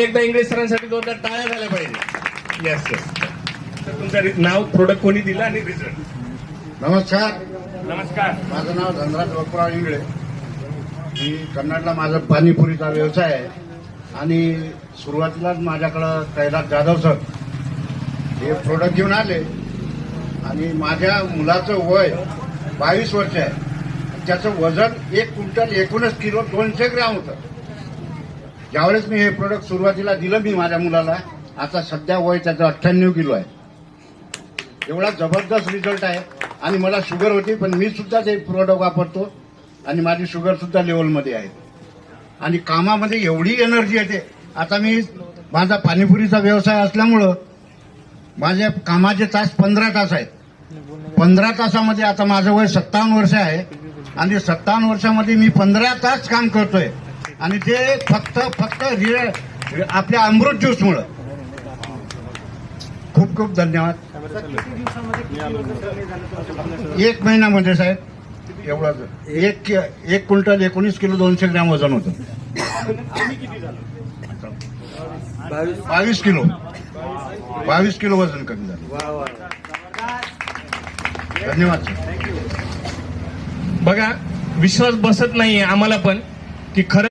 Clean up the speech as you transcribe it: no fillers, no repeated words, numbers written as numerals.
एकदा इंग्लिश सरांसाठी जोरदार टाळ्या झाल्या पाहिजे. Yes yes. तर तुमचं नाव, प्रोडक्ट कोणी दिलं आणि रिझल्ट? नमस्कार, नमस्कार. माझं नाव धनराज बापूराव इंगळे. मी कन्नडला माझा पाणीपुरीचा व्यवसाय आहे आणि सुरुवातीलाच माझ्याकडं कैलास जाधव सर हे प्रोडक्ट घेऊन आले आणि माझ्या मुलाचं वय 22 वर्ष आहे. त्याचं वजन 1 क्विंटल 19 किलो 200 ग्रॅम होतं. ज्यावेळेस मी हे प्रोडक्ट सुरुवातीला दिलं मी माझ्या मुलाला, आता सध्या वय त्याचं 98 किलो आहे. एवढा जबरदस्त रिझल्ट आहे. आणि मला शुगर होती, पण मी सुद्धा ते प्रोडक्ट वापरतो आणि माझी शुगर सुद्धा लेवलमध्ये आहे आणि कामामध्ये एवढी एनर्जी येते. आता मी माझा पाणीपुरीचा व्यवसाय असल्यामुळं माझ्या कामाचे तास 15 तास आहेत. 15 तासामध्ये आता माझं वय 57 वर्ष आहे आणि 57 वर्षामध्ये मी 15 तास काम करतोय आणि ते फक्त आपल्या अमृत ज्यूसमुळं. खूप खूप धन्यवाद. 1 महिन्यामध्ये साहेब एवढं 1 क्विंटल 19 किलो 200 ग्रॅम वजन होतं. 22 किलो वजन कमी झालं. धन्यवाद सर. बघा, विश्वास बसत नाहीये आम्हाला पण की खरं